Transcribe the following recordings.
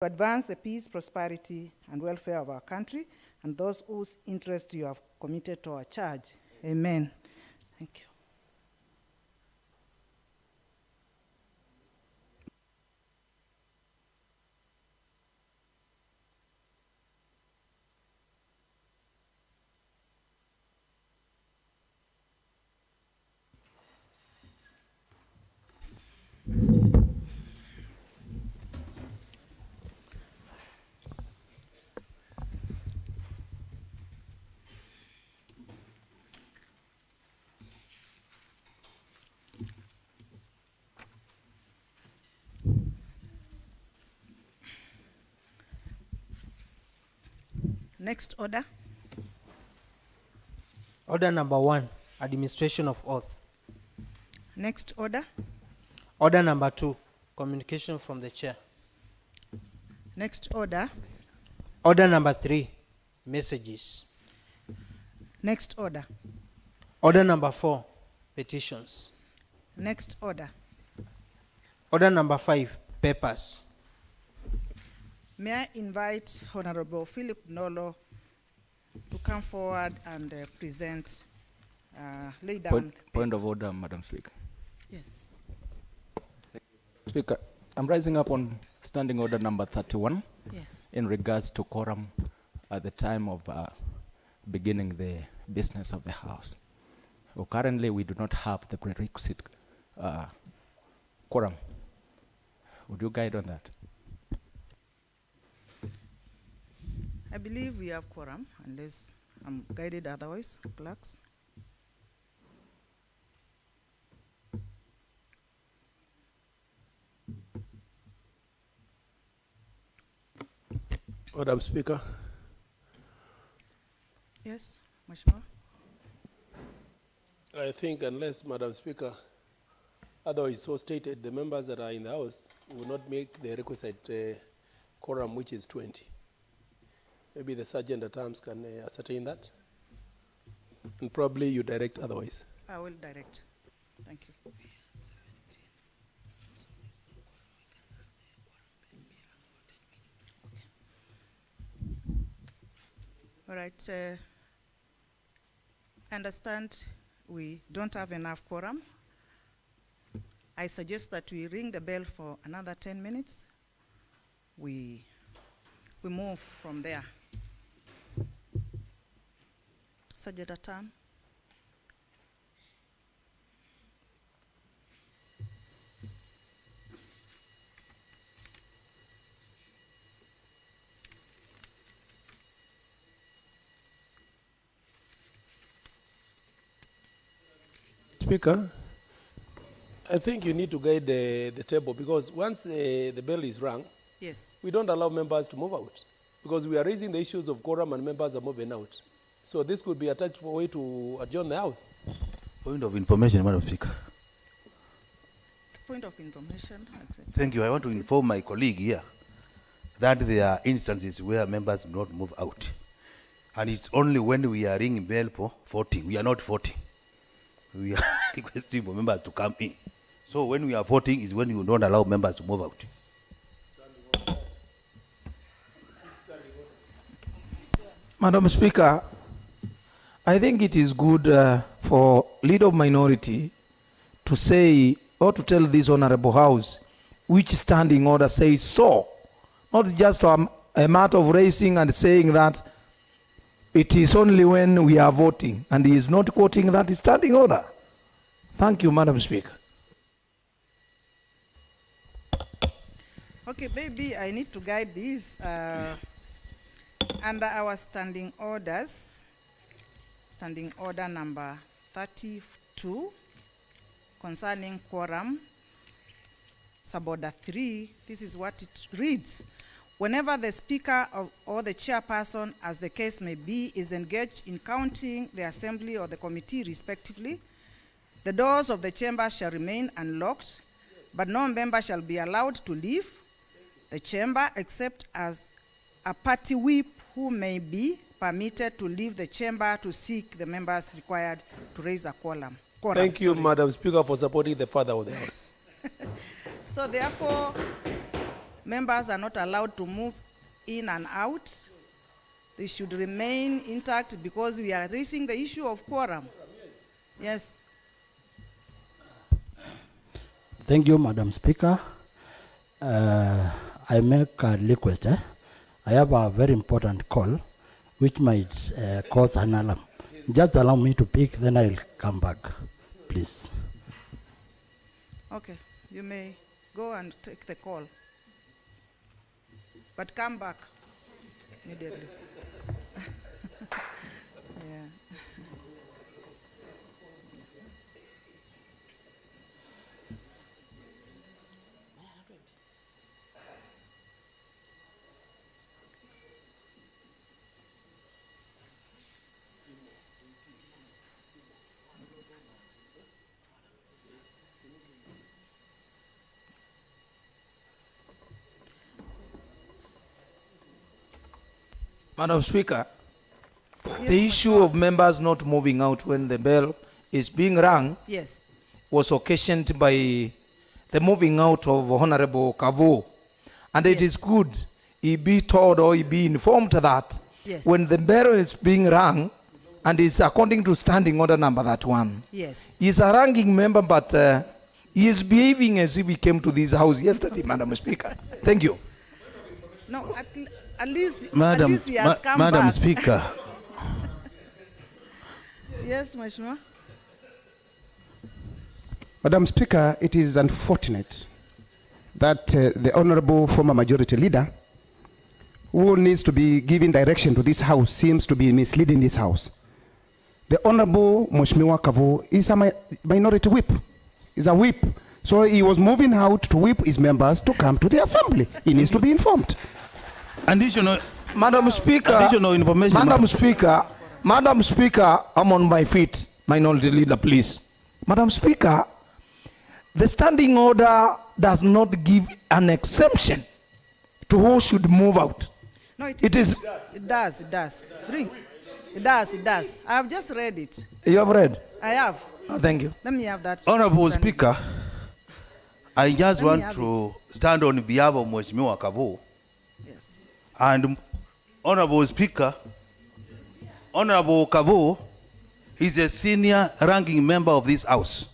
to advance the peace, prosperity, and welfare of our country and those whose interest you have committed to our charge. Amen. Thank you. Next order. Order number 1, administration of oath. Next order. Order number 2, communication from the chair. Next order. Order number 3, messages. Next order. Order number 4, petitions. Next order. Order number 5, papers. May I invite Honorable Philip Nolo to come forward and present, lay down. Point of order, Madam Speaker. Yes. Speaker, I'm rising up on standing order number 31. Yes. In regards to quorum at the time of beginning the business of the House. So currently, we do not have the prerequisite quorum. Would you guide on that? I believe we have quorum, unless I'm guided otherwise, clerks. Madam Speaker. Yes, Mheshimiwa. I think unless, Madam Speaker, otherwise so stated, the members that are in the House will not make the requisite quorum, which is 20. Maybe the Sergeant at Arms can ascertain that. And probably you direct otherwise. I will direct. Thank you. All right. I understand we don't have enough quorum. I suggest that we ring the bell for another 10 minutes. We move from there. Sergeant at Arms. Speaker, I think you need to guide the table, because once the bell is rung, Yes. we don't allow members to move out, because we are raising the issues of quorum and members are moving out. So this could be a tactful way to adjourn the House. Point of information, Madam Speaker. Point of information. Accept. Thank you. I want to inform my colleague here that there are instances where members do not move out. And it's only when we are ringing bell for voting. We are not voting. We are requesting for members to come in. So when we are voting is when you don't allow members to move out. Madam Speaker, I think it is good for leader of minority to say or to tell this honorable House which standing order says so, not just a matter of raising and saying that it is only when we are voting, and he is not quoting that standing order. Thank you, Madam Speaker. Okay, maybe I need to guide this under our standing orders. Standing order number 32 concerning quorum, suborder 3. This is what it reads. Whenever the speaker or the chairperson, as the case may be, is engaged in counting the assembly or the committee respectively, the doors of the chamber shall remain unlocked, but no member shall be allowed to leave the chamber except as a party whip who may be permitted to leave the chamber to seek the members required to raise a quorum. Thank you, Madam Speaker, for supporting the father of the House. So therefore, members are not allowed to move in and out. They should remain intact because we are raising the issue of quorum. Yes. Thank you, Madam Speaker. I make a request. I have a very important call which might cause an alarm. Just allow me to pick, then I'll come back, please. Okay, you may go and take the call. But come back immediately. Yeah. Madam Speaker, Yes, the issue of members not moving out when the bell is being rung Yes. was occasioned by the moving out of Honorable Kavu. And it Yes. is good he be told or he be informed that Yes. when the bell is being rung, and it's according to standing order number that one, Yes. he's a ranking member, but he is behaving as if he came to this house yesterday, Madam Speaker. Thank you. No, at least Madam, he has come Madam back. Speaker, Yes, Mheshimiwa. Madam Speaker, it is unfortunate that the Honorable former Majority Leader, who needs to be giving direction to this House, seems to be misleading this House. The Honorable Mheshimiwa Kavu is a minority whip. He's a whip. So he was moving out to whip his members to come to the Assembly. He needs to be informed. additional, Madam Speaker, additional information. Madam Speaker, I'm on my feet. Minority Leader, please. Madam Speaker, the standing order does not give an exemption to who should move out. No, It is. It does. It does. Bring. It does. It does. I have just read it. You have read? I have. Oh, thank you. Let me have that. Honorable standing. Speaker, I just Let me want have to stand on behalf of Mheshimiwa Kavu. Yes. And Honorable Speaker, Honorable Kavu is a senior ranking member of this House.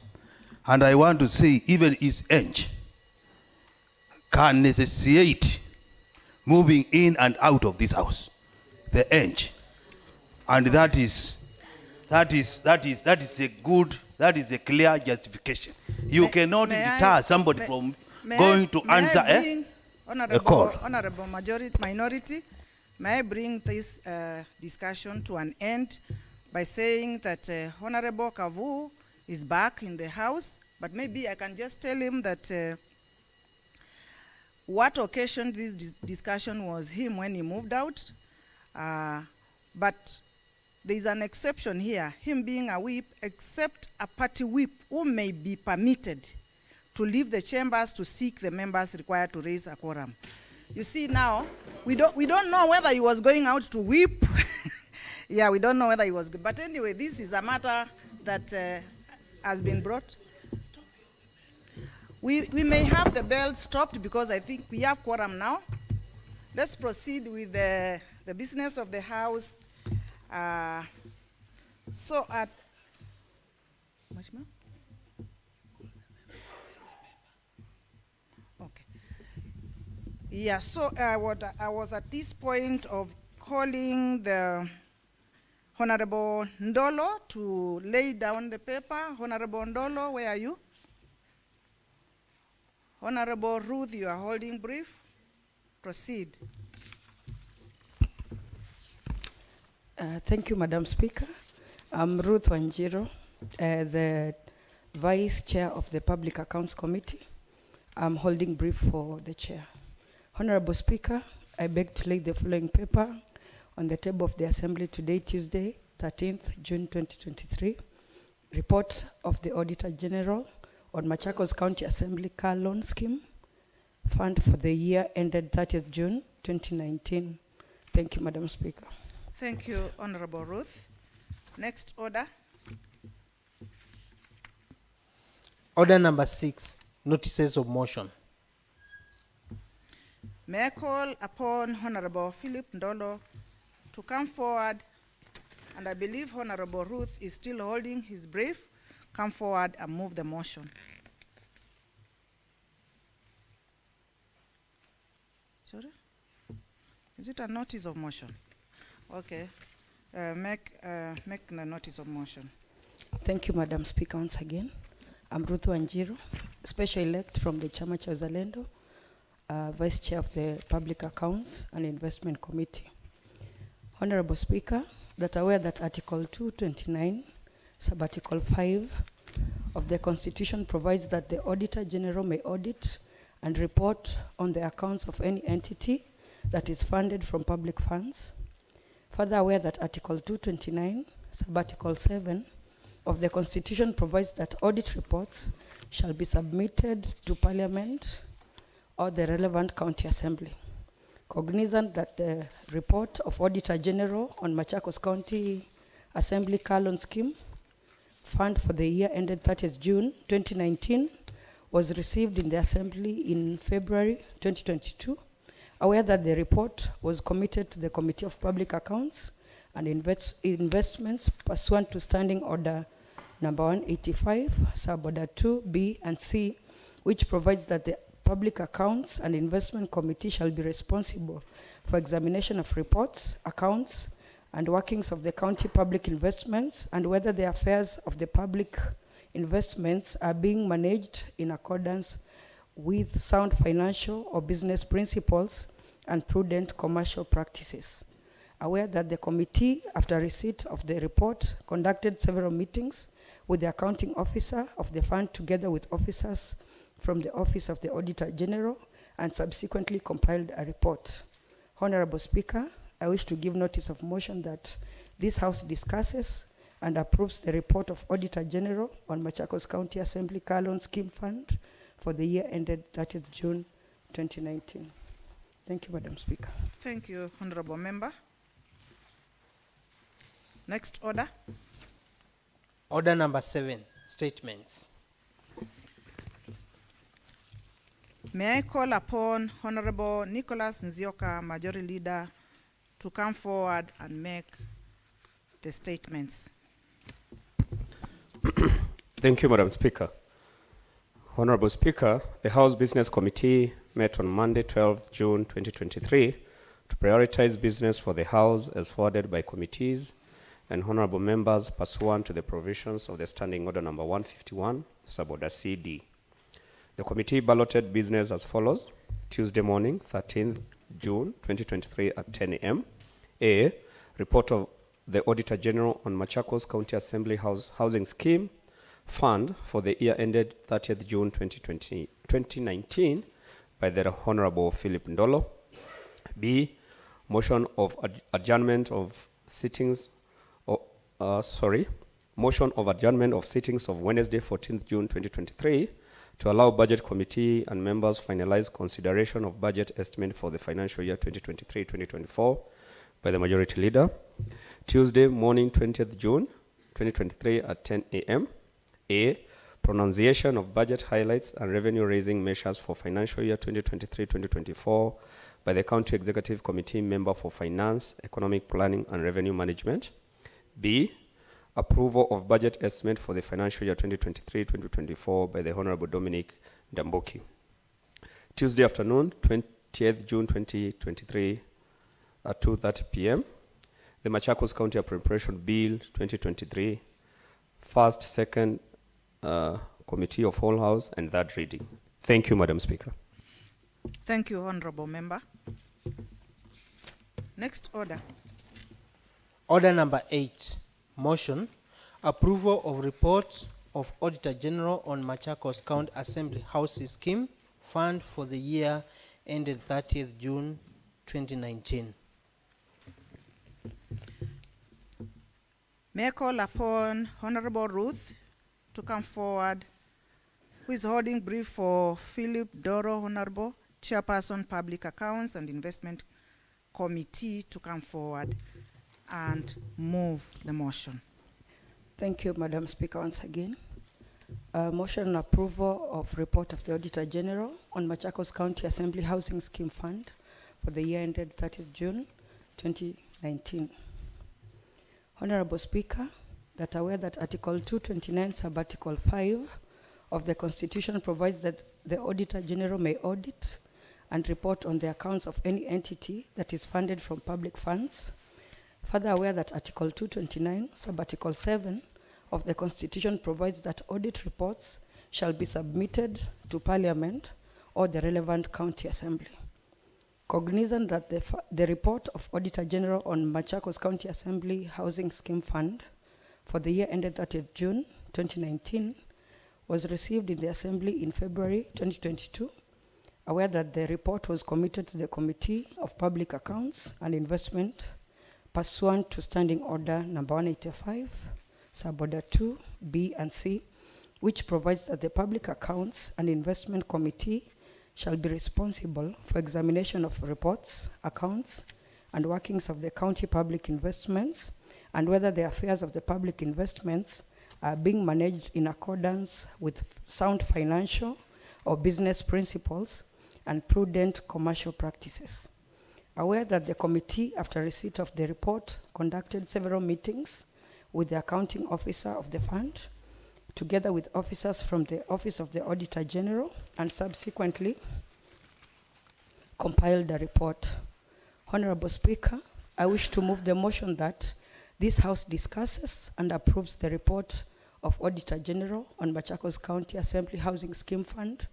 And I want to say even his age can necessitate moving in and out of this House. The age. And that is a clear justification. You cannot may I- deter somebody may- from May going I- to may I answer bring a call. Honorable minority, may I bring this discussion to an end by saying that Honorable Kavu is back in the House, but maybe I can just tell him that what occasioned this discussion was him when he moved out, but there is an exception here, him being a whip, except a party whip who may be permitted to leave the chambers to seek the members required to raise a quorum. You see now, we don't know whether he was going out to whip. Yeah, we don't know whether he was, but anyway, this is a matter that has been brought. We may have the bell stopped because I think we have quorum now. Let's proceed with the business of the House. So at Mheshimiwa? Okay. Yeah, so I was at this point of calling the Honorable Ndolo to lay down the paper. Honorable Ndolo, where are you? Honorable Ruth, you are holding brief. Proceed. Thank you, Madam Speaker. I'm Ruth Wanjiro, the Vice Chair of the Public Accounts Committee. I'm holding brief for the Chair. Honorable Speaker, I beg to lay the following paper on the table of the Assembly today, Tuesday, 13th June 2023. Report of the Auditor General on Machakos County Assembly Car Loan Scheme Fund for the year ended 30th June 2019. Thank you, Madam Speaker. Thank you, Honorable Ruth. Next order. Order number 6, notices of motion. May I call upon Honorable Philip Ndolo to come forward, and I believe Honorable Ruth is still holding his brief. Come forward and move the motion. Sorry? Is it a notice of motion? Okay. Make the notice of motion. Thank you, Madam Speaker, once again. I'm Ruth Wanjiru, special elect from the Chama cha Uzalendo, Vice Chair of the Public Accounts and Investment Committee. Honorable Speaker, that aware that Article 229, Sub-Article 5 of the Constitution provides that the Auditor General may audit and report on the accounts of any entity that is funded from public funds. Further aware that Article 229, Sub-Article 7 of the Constitution provides that audit reports shall be submitted to Parliament or the relevant county assembly. Cognizant that the report of Auditor General on Machakos County Assembly Car-Loan Scheme Fund for the year ended 30th June 2019 was received in the Assembly in February 2022, aware that the report was committed to the Committee of Public Accounts and Investments pursuant to Standing Order number 185, Sub-Order 2, B and C, which provides that the Public Accounts and Investment Committee shall be responsible for examination of reports, accounts, and workings of the county public investments, and whether the affairs of the public investments are being managed in accordance with sound financial or business principles and prudent commercial practices. Aware that the committee, after receipt of the report, conducted several meetings with the accounting officer of the fund together with officers from the Office of the Auditor General and subsequently compiled a report. Honorable Speaker, I wish to give notice of motion that this House discusses and approves the report of Auditor General on Machakos County Assembly Car-Loan Scheme Fund for the year ended 30th June 2019. Thank you, Madam Speaker. Thank you, Honorable Member. Next order. Order number 7, statements. May I call upon Honorable Nicholas Nzioka, Majority Leader, to come forward and make the statements. Thank you, Madam Speaker. Honorable Speaker, the House Business Committee met on Monday, 12th June 2023 to prioritize business for the House as forwarded by committees and honorable members pursuant to the provisions of the Standing Order number 151, Sub-Order CD. The committee balloted business as follows. Tuesday morning, 13th June 2023 at 10 a.m. A. Report of the Auditor General on Machakos County Assembly Housing Scheme Fund for the year ended 30th June 2019 by the Honorable Philip Ndolo. B. Motion of adjournment of sittings motion of adjournment of sittings of Wednesday, 14th June 2023 to allow Budget Committee and members finalize consideration of budget estimate for the financial year 2023-2024 by the Majority Leader. Tuesday morning, 20th June 2023 at 10 a.m. A. Pronunciation of budget highlights and revenue raising measures for financial year 2023-2024 by the County Executive Committee member for Finance, Economic Planning and Revenue Management. B. Approval of budget estimate for the financial year 2023-2024 by the Honorable Dominic Damboki. Tuesday afternoon, 20th June 2023 at 2:30 p.m. The Machakos County Appropriation Bill 2023, first, second Committee of Whole House and third reading. Thank you, Madam Speaker. Thank you, Honorable Member. Next order. Order number 8, motion, approval of report of Auditor General on Machakos County Assembly House Scheme Fund for the year ended 30th June 2019. May I call upon Honorable Ruth to come forward, who is holding brief for Philip Doro, Honorable Chairperson, Public Accounts and Investment Committee, to come forward and move the motion. Thank you, Madam Speaker, once again. Motion on approval of report of the Auditor General on Machakos County Assembly Housing Scheme Fund for the year ended 30th June 2019. Honorable Speaker, that aware that Article 229 sub-Article 5 of the Constitution provides that the Auditor General may audit and report on the accounts of any entity that is funded from public funds. Further aware that Article 229 sub-Article 7 of the Constitution provides that audit reports shall be submitted to Parliament or the relevant county assembly. Cognizant that the report of Auditor General on Machakos County Assembly Housing Scheme Fund for the year ended 30th June 2019 was received in the Assembly in February 2022, aware that the report was committed to the Committee of Public Accounts and Investment pursuant to Standing Order number 185, Sub-Order 2, B and C, which provides that the Public Accounts and Investment Committee shall be responsible for examination of reports, accounts, and workings of the county public investments, and whether the affairs of the public investments are being managed in accordance with sound financial or business principles and prudent commercial practices. Aware that the committee, after receipt of the report, conducted several meetings with the accounting officer of the fund, together with officers from the Office of the Auditor General, and subsequently compiled the report. Honorable Speaker, I wish to move the motion that this House discusses and approves the report of Auditor General on Machakos County Assembly Housing Scheme Fund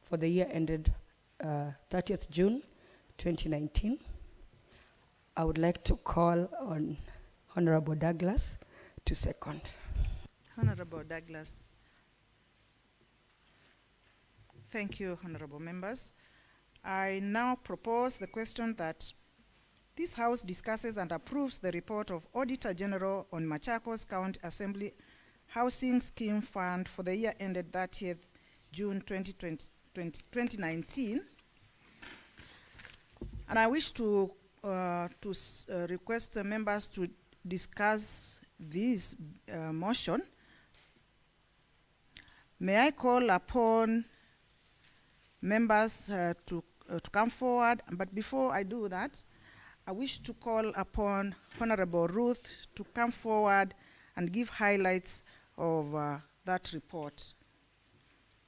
for the year ended 30th June 2019. I would like to call on Honorable Douglas to second. Honorable Douglas. Thank you, honorable members. I now propose the question that this House discusses and approves the report of Auditor General on Machakos County Assembly Housing Scheme Fund for the year ended 30th June 2019. And I wish to request the members to discuss this motion. May I call upon members to come forward? But before I do that, I wish to call upon Honorable Ruth to come forward and give highlights of that report.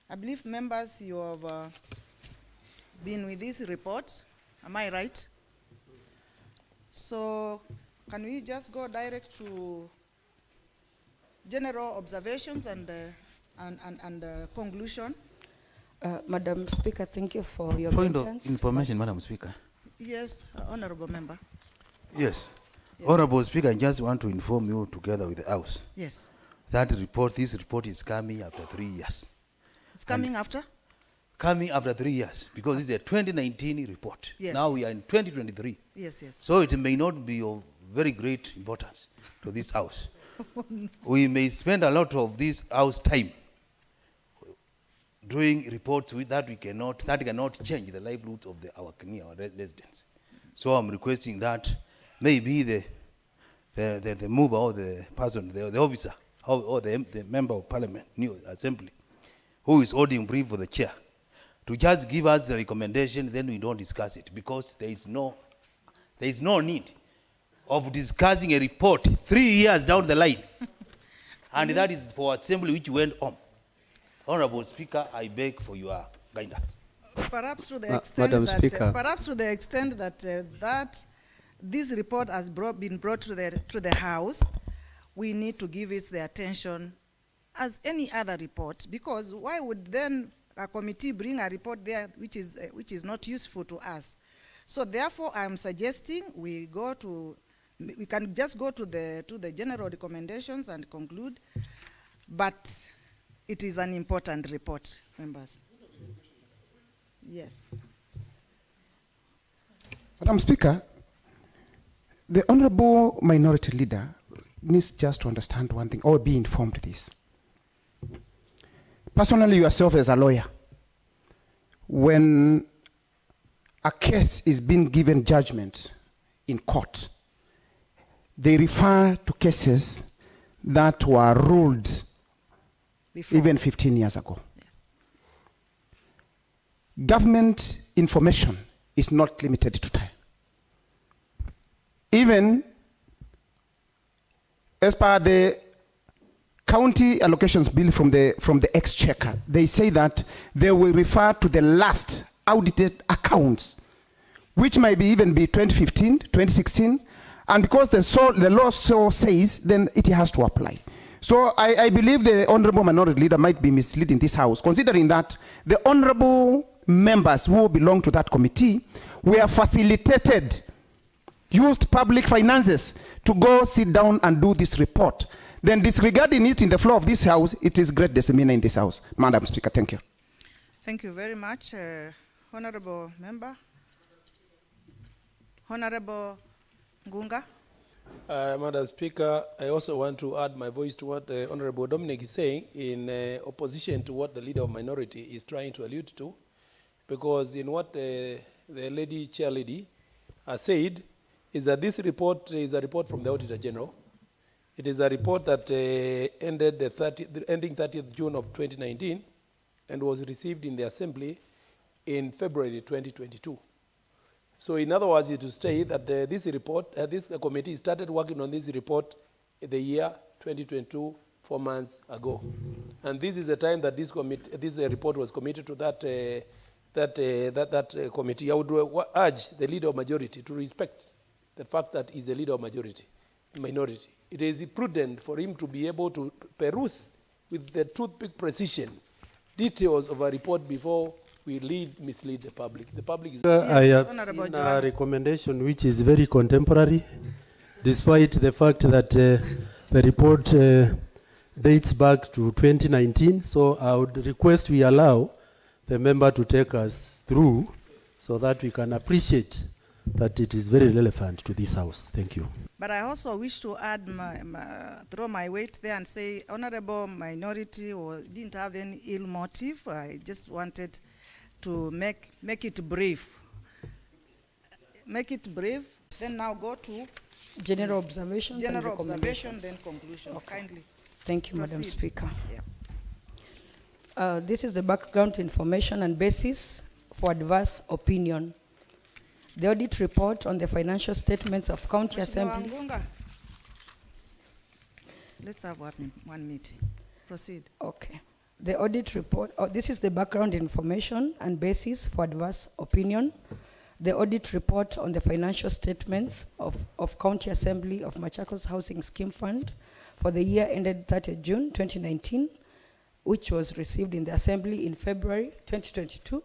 I believe, members, you have been with this report. Am I right? So can we just go direct to general observations and conclusion? Madam Speaker, thank you for your Point of guidance. information, Madam Speaker. Yes, honorable member. Yes. Yes. Honorable Speaker, I just want to inform you together with the House Yes. that report, this report is coming after 3 years. It's coming after? Coming after 3 years, because it's a 2019 report. Yes. Now we are in 2023. Yes, yes. So it may not be of very great importance to this House. We may spend a lot of this House time doing reports that cannot change the livelihoods of our residents. So I'm requesting that maybe the mover or the person, the officer, or the member of Parliament, new assembly, who is holding brief for the chair, to just give us the recommendation, then we don't discuss it, because there is no need of discussing a report 3 years down the line. And that is for assembly which went on. Honorable Speaker, I beg for your guidance. Perhaps to the extent Madam that, Speaker. Perhaps to the extent that that this report has been brought to the House, we need to give it the attention as any other report, because why would then a committee bring a report there which is not useful to us? So therefore, I'm suggesting we can just go to the general recommendations and conclude, but it is an important report, members. Yes. Madam Speaker, the Honorable Minority Leader needs just to understand one thing, or be informed this. Personally, yourself as a lawyer, when a case is being given judgment in court, they refer to cases that were ruled before. even 15 years ago. Yes. Government information is not limited to time. Even as per the county allocations bill from the exchequer, they say that they will refer to the last audited accounts, which might even be 2015, 2016, and because the law so says, then it has to apply. So I believe the Honorable Minority Leader might be misleading this House, considering that the Honorable members who belong to that committee were facilitated, used public finances to go sit down and do this report. Then disregarding it in the floor of this House, it is great dissemination in this House. Madam Speaker, thank you. Thank you very much, Honorable Member. Honorable Ngunga. Madam Speaker, I also want to add my voice to what Honorable Dominic is saying in opposition to what the Leader of Minority is trying to allude to, because in what the lady, Chair Lady, has said is that this report is a report from the Auditor General. It is a report that ending 30th June of 2019 and was received in the Assembly in February 2022. So in other words, it to say that this report, this committee started working on this report in the year 2022, 4 months ago. And this is the time that this report was committed to that committee. I would urge the Leader of Majority to respect the fact that he's the Leader of Minority. It is prudent for him to be able to peruse with the toothpick precision details of a report before we mislead the public. The public is... I have Honorable seen Joan. a recommendation which is very contemporary, despite the fact that the report dates back to 2019. So I would request we allow the member to take us through so that we can appreciate that it is very relevant to this House. Thank you. But I also wish to add, throw my weight there and say, Honorable Minority didn't have any ill motive. I just wanted to make it brief. Make it brief, then now go to General observations and general observation, recommendations. then conclusion. Okay. Kindly. Thank you, Madam Proceed. Speaker. Yeah. This is the background information and basis for adverse opinion. The audit report on the financial statements of County Mheshimiwa Assembly. Ngunga, let's have one meeting. Proceed. Okay. The audit report, this is the background information and basis for adverse opinion. The audit report on the financial statements of County Assembly of Machakos Housing Scheme Fund for the year ended 30th June 2019, which was received in the Assembly in February 2022,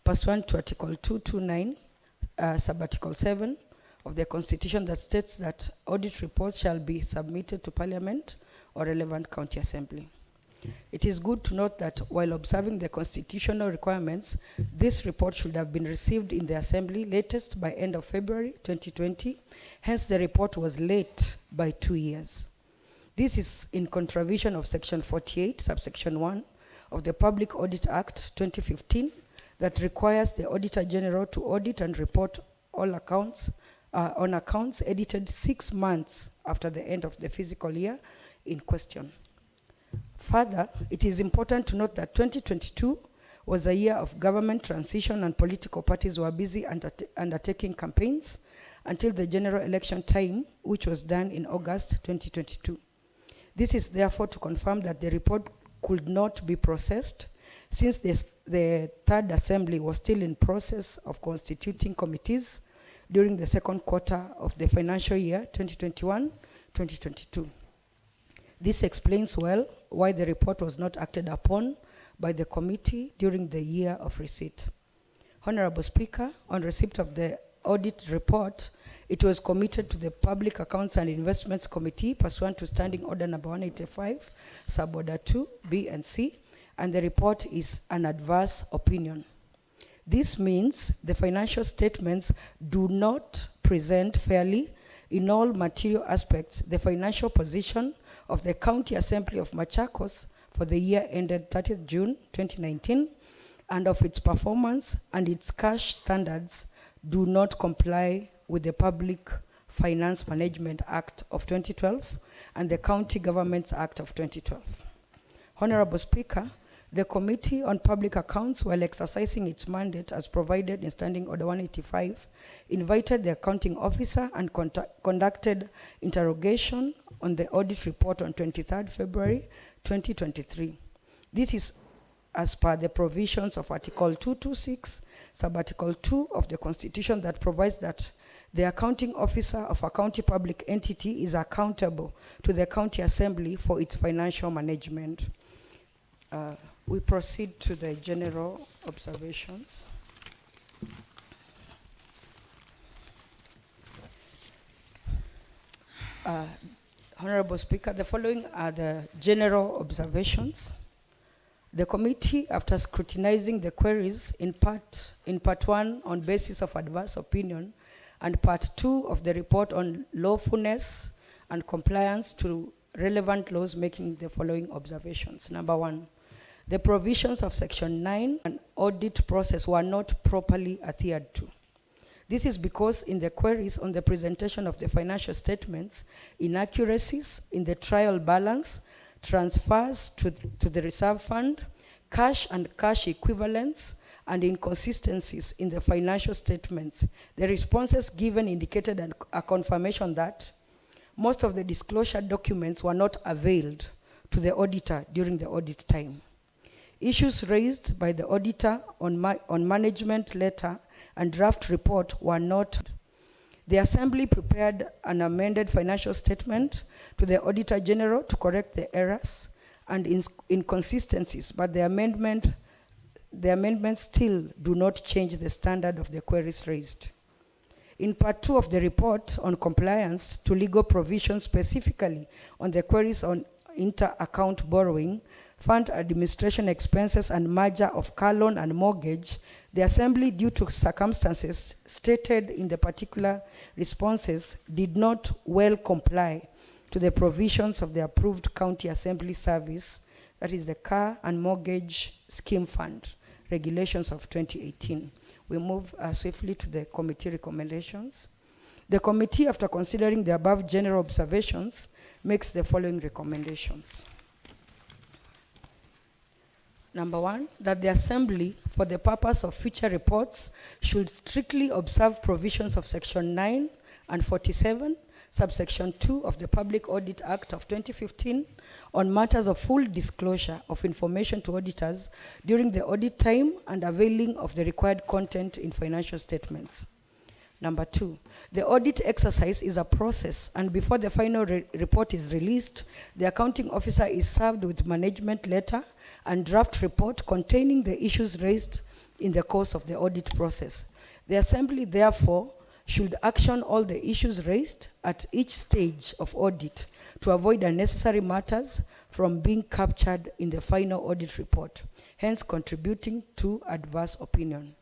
pursuant to Article 229, Sub-Article 7 of the Constitution that states that audit reports shall be submitted to Parliament or relevant County Assembly. It is good to note that while observing the constitutional requirements, this report should have been received in the Assembly latest by end of February 2020. Hence, the report was late by 2 years. This is in contravention of Section 48, subsection 1 of the Public Audit Act 2015 that requires the Auditor General to audit and report all accounts on accounts edited 6 months after the end of the fiscal year in question. Further, it is important to note that 2022 was a year of government transition and political parties were busy undertaking campaigns until the general election time, which was done in August 2022. This is therefore to confirm that the report could not be processed since the third assembly was still in process of constituting committees during the second quarter of the financial year 2021-2022. This explains well why the report was not acted upon by the committee during the year of receipt. Honorable Speaker, on receipt of the audit report, it was committed to the Public Accounts and Investments Committee pursuant to Standing Order number 185, Sub-Order 2, B and C, and the report is an adverse opinion. This means the financial statements do not present fairly in all material aspects the financial position of the County Assembly of Machakos for the year ended 30th June 2019, and of its performance and its cash standards do not comply with the Public Finance Management Act of 2012 and the County Governments Act of 2012. Honorable Speaker, the Committee on Public Accounts, while exercising its mandate as provided in Standing Order 185, invited the accounting officer and conducted interrogation on the audit report on 23rd February 2023. This is as per the provisions of Article 226, Sub-Article 2 of the Constitution that provides that the accounting officer of a county public entity is accountable to the county assembly for its financial management. We proceed to the general observations. Honorable Speaker, the following are the general observations. The committee, after scrutinizing the queries in part 1 on basis of adverse opinion and part 2 of the report on lawfulness and compliance to relevant laws, making the following observations. Number 1, the provisions of Section 9 and audit process were not properly adhered to. This is because in the queries on the presentation of the financial statements, inaccuracies in the trial balance, transfers to the reserve fund, cash and cash equivalents, and inconsistencies in the financial statements. The responses given indicated a confirmation that most of the disclosure documents were not availed to the auditor during the audit time. Issues raised by the auditor on management letter and draft report were not. The Assembly prepared an amended financial statement to the Auditor General to correct the errors and inconsistencies, but the amendments still do not change the standard of the queries raised. In part 2 of the report on compliance to legal provisions, specifically on the queries on inter-account borrowing, fund administration expenses, and merger of car loan and mortgage, the Assembly, due to circumstances stated in the particular responses, did not well comply to the provisions of the approved County Assembly Service, that is the Car and Mortgage Scheme Fund, regulations of 2018. We move swiftly to the committee recommendations. The committee, after considering the above general observations, makes the following recommendations. Number 1, that the Assembly, for the purpose of future reports, should strictly observe provisions of Section 9 and 47, subsection 2 of the Public Audit Act of 2015 on matters of full disclosure of information to auditors during the audit time and availing of the required content in financial statements. Number 2, the audit exercise is a process, and before the final report is released, the accounting officer is served with management letter and draft report containing the issues raised in the course of the audit process. The Assembly, therefore, should action all the issues raised at each stage of audit to avoid unnecessary matters from being captured in the final audit report, hence contributing to adverse opinion.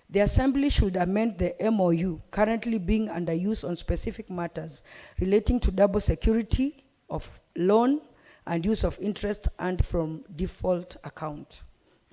The Assembly should amend the MOU currently being under use on specific matters relating to double security of loan and use of interest earned from default account.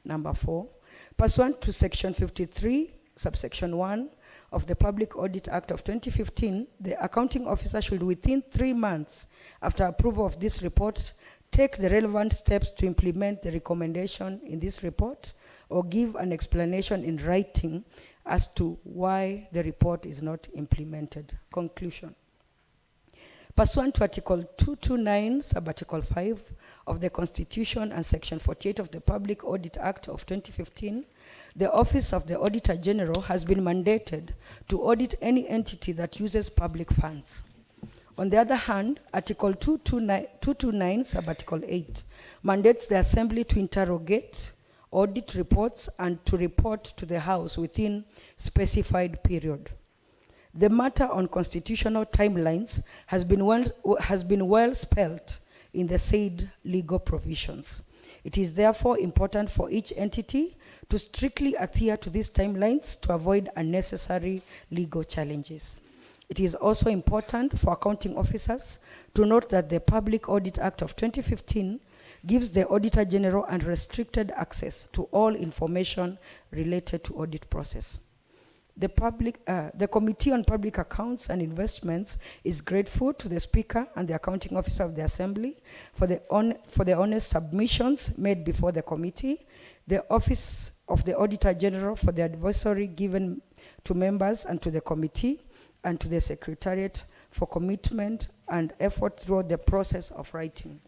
Number 4, pursuant to Section 53, subsection 1 of the Public Audit Act of 2015, the accounting officer should, within 3 months after approval of this report, take the relevant steps to implement the recommendation in this report or give an explanation in writing as to why the report is not implemented. Conclusion. Pursuant to Article 229, Sub-Article 5 of the Constitution and Section 48 of the Public Audit Act of 2015, the Office of the Auditor General has been mandated to audit any entity that uses public funds. On the other hand, Article 229, Sub-Article 8 mandates the Assembly to interrogate audit reports and to report to the House within specified period. The matter on constitutional timelines has been well spelled in the said legal provisions. It is therefore important for each entity to strictly adhere to these timelines to avoid unnecessary legal challenges. It is also important for accounting officers to note that the Public Audit Act of 2015 gives the Auditor General unrestricted access to all information related to audit process. The Committee on Public Accounts and Investments is grateful to the Speaker and the Accounting Officer of the Assembly for the honest submissions made before the committee, the Office of the Auditor General for the advisory given to members and to the committee, and to the Secretariat for commitment and effort throughout the process of writing.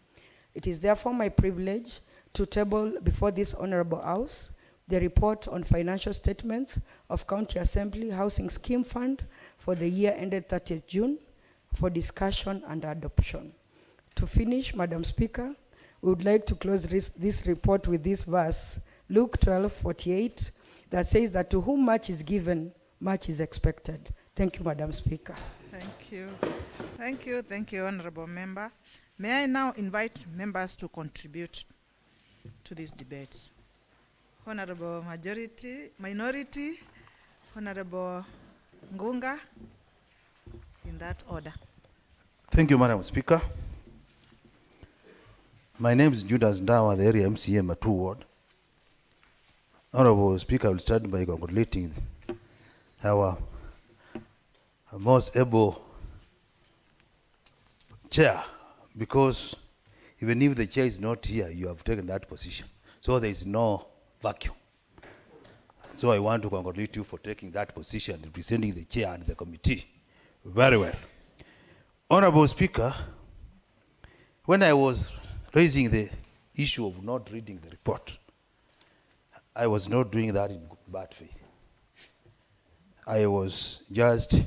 It is therefore my privilege to table before this Honorable House the report on financial statements of County Assembly Housing Scheme Fund for the year ended 30th June for discussion and adoption. To finish, Madam Speaker, we would like to close this report with this verse, Luke 12:48, that says that to whom much is given, much is expected. Thank you, Madam Speaker. Thank you. Thank you, Honorable Member. May I now invite members to contribute to this debate? Honorable Minority, Honorable Ngunga, in that order. Thank you, Madam Speaker. My name is Judas Ndawa, the area MCA Matu Ward. Honorable Speaker, I will start by congratulating our most able chair, because even if the chair is not here, you have taken that position. So there is no vacuum. So I want to congratulate you for taking that position, representing the chair and the committee very well. Honorable Speaker, when I was raising the issue of not reading the report, I was not doing that in bad faith. I was just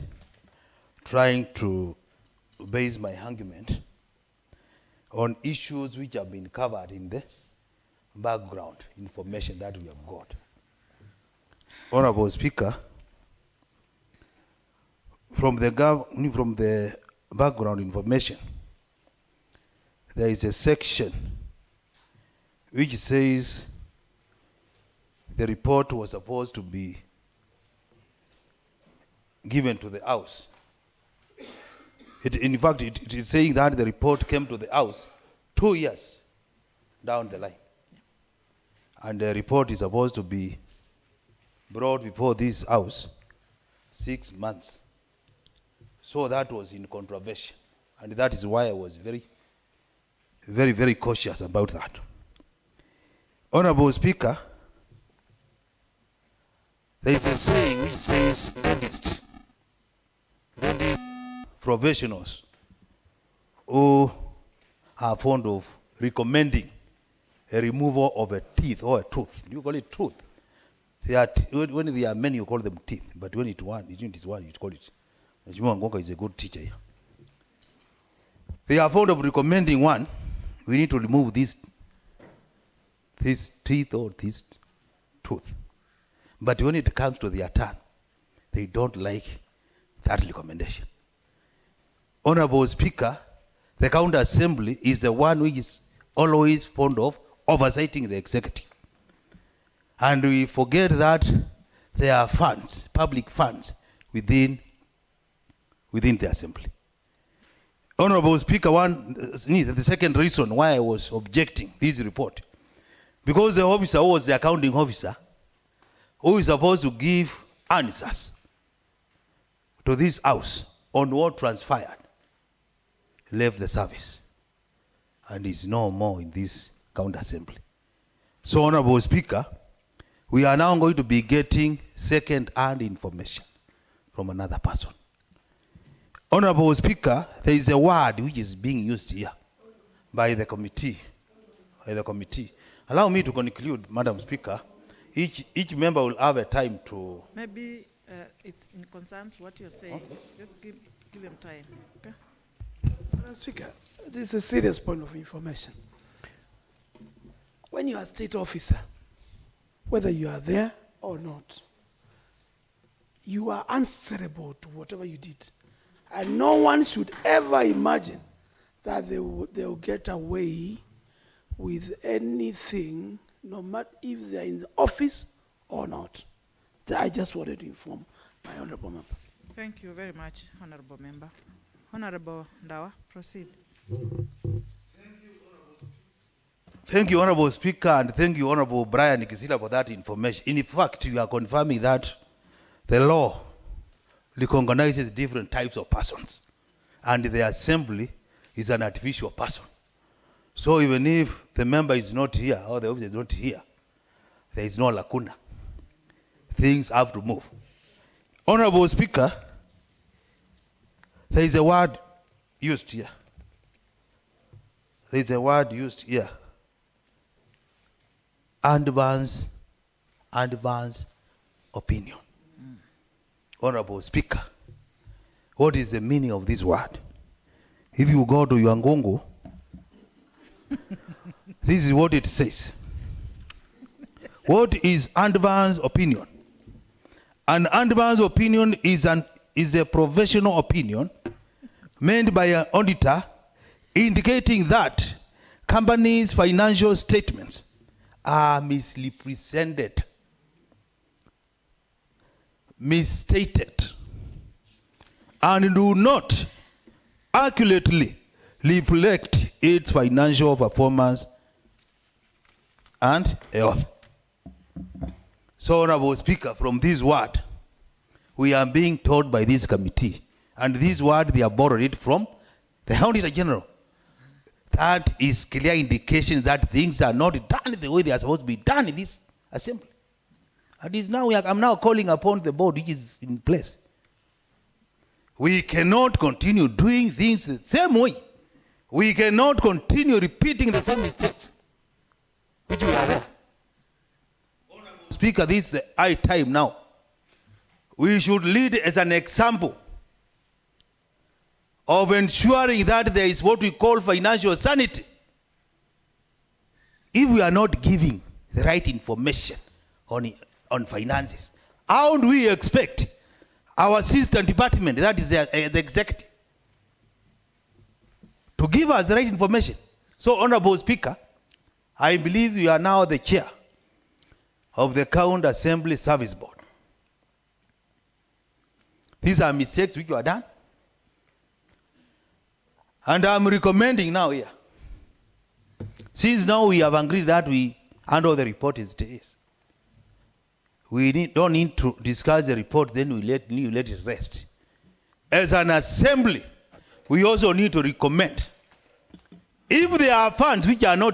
trying to base my argument on issues which have been covered in the background information that we have got. Honorable Speaker, from the background information, there is a section which says the report was supposed to be given to the House. In fact, it is saying that the report came to the House 2 years down the line. And the report is supposed to be brought before this House 6 months. So that was in controversy. And that is why I was very cautious about that. Honorable Speaker, there is a saying which says dentist professionals who are fond of recommending a removal of a teeth or a tooth. You call it tooth. When there are many, you call them teeth. But when it is one, you call it. Mheshimiwa Ngonga is a good teacher here. They are fond of recommending one. We need to remove this teeth or this tooth. But when it comes to their turn, they don't like that recommendation. Honorable Speaker, the County Assembly is the one which is always fond of oversighting the executive. And we forget that there are funds, public funds, within the Assembly. Honorable Speaker, the second reason why I was objecting this report, because the officer who was the accounting officer, who is supposed to give answers to this House on what transpired, left the service and is no more in this County Assembly. So, Honorable Speaker, we are now going to be getting second-hand information from another person. Honorable Speaker, there is a word which is being used here by the committee. Allow me to conclude, Madam Speaker. Each member will have a time to... Maybe it's in concerns what you're saying. Okay. Just give him time. Okay? Madam Speaker, this is a serious point of information. When you are a state officer, whether you are there or not, you are answerable to whatever you did. And no one should ever imagine that they will get away with anything, no matter if they are in the office or not. I just wanted to inform my honorable member. Thank you very much, honorable member. Honorable Ndawa, proceed. Thank you, Honorable Speaker, and thank you, Honorable Brian Kisila, for that information. In fact, you are confirming that the law recognizes different types of persons, and the assembly is an artificial person. So even if the member is not here or the officer is not here, there is no lacuna. Things have to move. Honorable Speaker, there is a word used here. There is a word used here. Advance opinion. Honorable Speaker, what is the meaning of this word? If you go to Yangongo, this is what it says. What is advance opinion? An advance opinion is a professional opinion made by an auditor indicating that companies' financial statements are misrepresented, misstated, and do not accurately reflect its financial performance and health. So, Honorable Speaker, from this word, we are being told by this committee, and this word they have borrowed it from the Auditor General. That is clear indication that things are not done the way they are supposed to be done in this assembly. And is now I'm now calling upon the board which is in place. We cannot continue doing things the same way. We cannot continue repeating the same mistakes which we are there. Speaker, this is the high time now. We should lead as an example of ensuring that there is what we call financial sanity. If we are not giving the right information on finances, how do we expect our assistant department, that is the executive, to give us the right information? So, Honorable Speaker, I believe you are now the chair of the County Assembly Service Board. These are mistakes which you have done. And I'm recommending now here, since now we have agreed that we handle the report as it is, we don't need to discuss the report, then we let it rest. As an assembly, we also need to recommend, if there are funds which are not